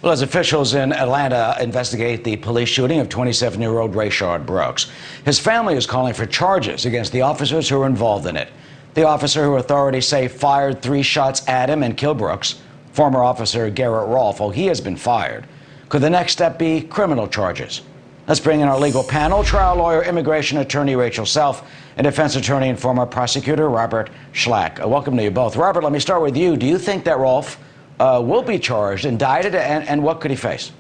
Well, as officials in Atlanta investigate the police shooting of 27-year-old Rayshard Brooks, his family is calling for charges against the officers who were involved in it. The officer who authorities say fired 3 shots at him and killed Brooks, former officer Garrett Rolfe, he has been fired. Could the next step be criminal charges? Let's bring in our legal panel, trial lawyer, immigration attorney Rachel Self, and defense attorney and former prosecutor Robert Schalk. Welcome to you both. Robert, let me start with you. Do you think that Rolfe will be charged, indicted, and what could he face?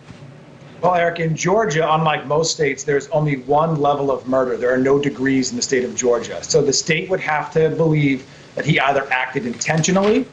Well, Eric, in Georgia, unlike most states, there's only one level of murder. There are no degrees in the state of Georgia. So the state would have to believe that he either acted intentionally,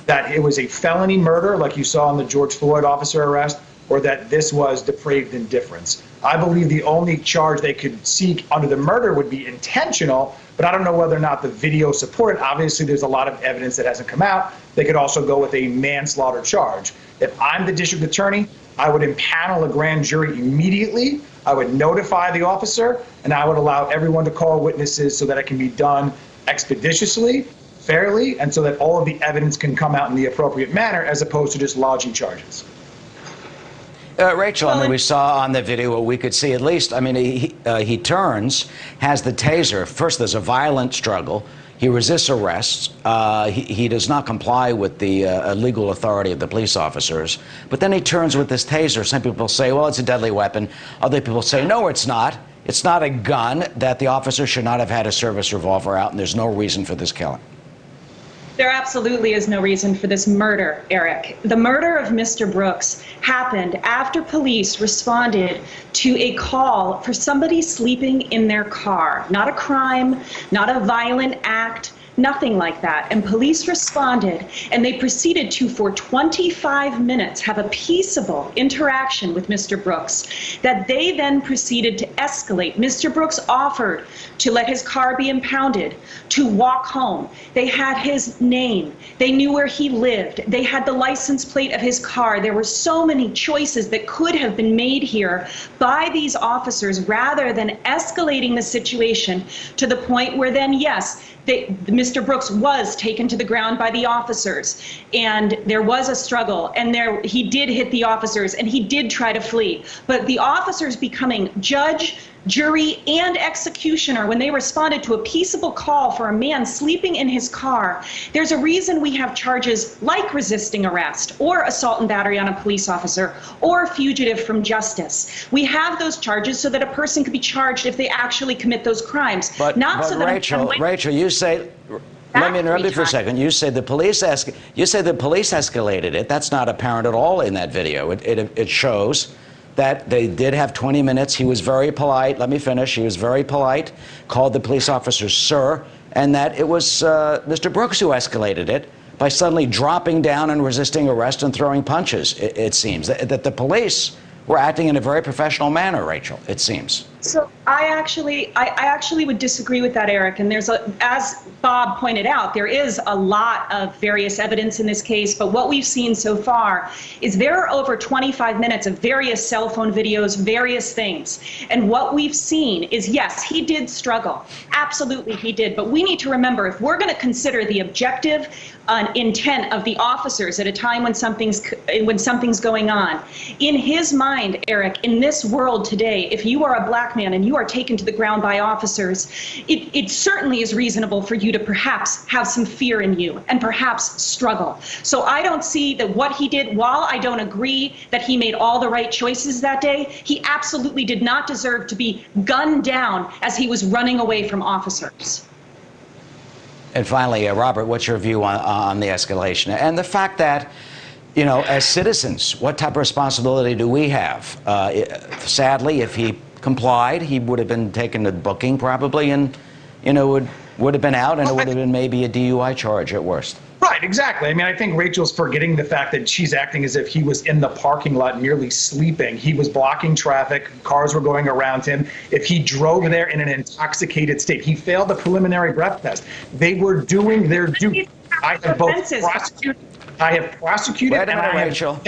that it was a felony murder like you saw in the George Floyd officer arrest, or that this was depraved indifference. I believe the only charge they could seek under the murder would be intentional, but I don't know whether or not the video supported. Obviously, there's a lot of evidence that hasn't come out. They could also go with a manslaughter charge. If I'm the district attorney, I would impanel a grand jury immediately. I would notify the officer, and I would allow everyone to call witnesses so that it can be done expeditiously, fairly, and so that all of the evidence can come out in the appropriate manner as opposed to just lodging charges. Rachel, I mean, we saw on the video what we could see at least. I mean, he turns, has the taser. First, there's a violent struggle. He resists arrests. He does not comply with the legal authority of the police officers. But then he turns with this taser. Some people say, well, it's a deadly weapon. Other people say, no, it's not. It's not a gun, that the officer should not have had a service revolver out, and there's no reason for this killing. There absolutely is no reason for this murder, Eric. The murder of Mr. Brooks happened after police responded to a call for somebody sleeping in their car. Not a crime, not a violent act, nothing like that. And police responded, and they proceeded to, for 25 minutes, have a peaceable interaction with Mr. Brooks that they then proceeded to escalate. Mr. Brooks offered to let his car be impounded, to walk home. They had his name. They knew where he lived. They had the license plate of his car. There were so many choices that could have been made here by these officers rather than escalating the situation to the point where then, yes, Mr. Brooks was taken to the ground by the officers, and there was a struggle, and he did hit the officers, and he did try to flee. But the officers becoming judge, jury, and executioner when they responded to a peaceable call for a man sleeping in his car, there's a reason we have charges like resisting arrest or assault and battery on a police officer or fugitive from justice. We have those charges so that a person could be charged if they actually commit those crimes. But Rachel, you say, let me interrupt you for a second. You say the police escalated it. That's not apparent at all in that video. It shows that they did have 20 minutes. He was very polite. Let me finish. He was very polite, called the police officers sir, and that it was Mr. Brooks who escalated it by suddenly dropping down and resisting arrest and throwing punches, it seems. That the police were acting in a very professional manner, Rachel, it seems. So I actually would disagree with that, Eric. And as Bob pointed out, there is a lot of various evidence in this case. But what we've seen so far is there are over 25 minutes of various cell phone videos, various things. And what we've seen is, yes, he did struggle. Absolutely, he did. But we need to remember, if we're going to consider the objective intent of the officers at a time when something's going on, in his mind, Eric, in this world today, if you are a black man and you are taken to the ground by officers, it certainly is reasonable for you to perhaps have some fear in you and perhaps struggle. So I don't see that what he did, while I don't agree that he made all the right choices that day, he absolutely did not deserve to be gunned down as he was running away from officers. And finally, Robert, what's your view on the escalation and the fact that, you know, as citizens, what type of responsibility do we have? Sadly, if he complied, he would have been taken to booking probably, and, you know, would have been out, and it would have been maybe a DUI charge at worst. Right, exactly. I mean, I think Rachel's forgetting the fact that she's acting as if he was in the parking lot merely sleeping. He was blocking traffic. Cars were going around him. If he drove there in an intoxicated state, he failed the preliminary breath test. They were doing their duty. I have both prosecuted. I have prosecuted. Wait a minute, Rachel.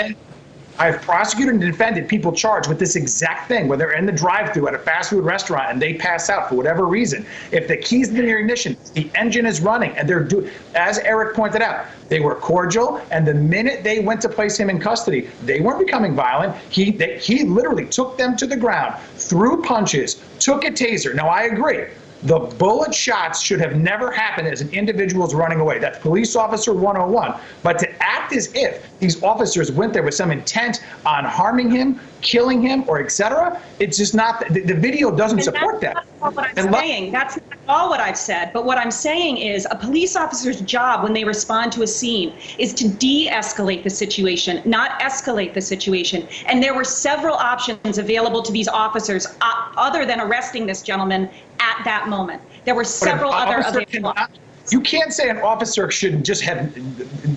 I've prosecuted and defended people charged with this exact thing, where they're in the drive-thru at a fast food restaurant and they pass out for whatever reason. If the key's in the ignition, the engine is running, and they're doing, as Eric pointed out, they were cordial, and the minute they went to place him in custody, they weren't becoming violent. He literally took them to the ground, threw punches, took a taser. Now, I agree. The bullet shots should have never happened as an individual's running away. That's police officer 101. But to act as if these officers went there with some intent on harming him, killing him, or etc., it's just not, the video doesn't support that. That's not what I'm saying. That's not all what I've said. But what I'm saying is a police officer's job when they respond to a scene is to de-escalate the situation, not escalate the situation. And there were several options available to these officers other than arresting this gentleman at that moment. There were several other available options. You can't say an officer should just have,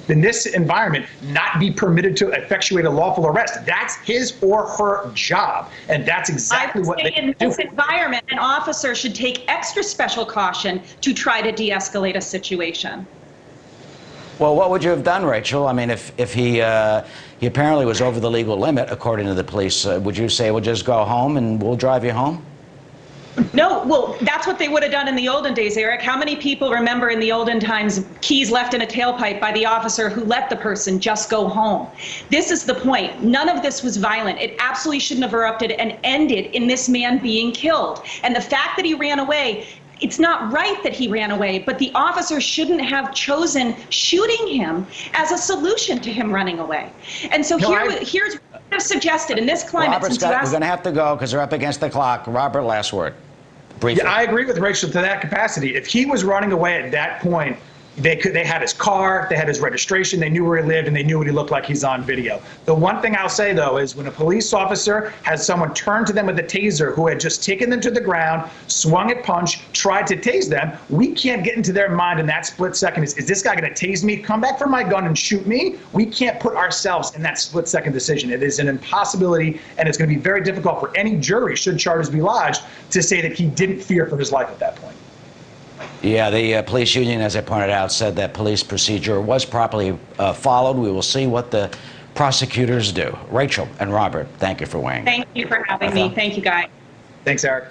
in this environment, not be permitted to effectuate a lawful arrest. That's his or her job, and that's exactly what they do. In this environment, an officer should take extra special caution to try to de-escalate a situation. Well, what would you have done, Rachel? I mean, if he apparently was over the legal limit, according to the police, would you say, well, just go home and we'll drive you home? No, well, that's what they would have done in the olden days, Eric. How many people remember in the olden times keys left in a tailpipe by the officer who let the person just go home? This is the point. None of this was violent. It absolutely shouldn't have erupted and ended in this man being killed. And the fact that he ran away, it's not right that he ran away, but the officer shouldn't have chosen shooting him as a solution to him running away. And so here's what I've suggested in this climate. Robert Scott, we're going to have to go because we're up against the clock. Robert, last word. Briefly. Yeah, I agree with Rachel to that capacity. If he was running away at that point, they had his car, they had his registration, they knew where he lived, and they knew what he looked like. He's on video. The one thing I'll say, though, is when a police officer has someone turn to them with a taser who had just taken them to the ground, swung a punch, tried to tase them, we can't get into their mind in that split second. Is this guy going to tase me, come back for my gun, and shoot me? We can't put ourselves in that split-second decision. It is an impossibility, and it's going to be very difficult for any jury, should charges be lodged, to say that he didn't fear for his life at that point. Yeah, the police union, as I pointed out, said that police procedure was properly followed. We will see what the prosecutors do. Rachel and Robert, thank you for weighing. Thank you for having me. Thank you, guys. Thanks, Eric.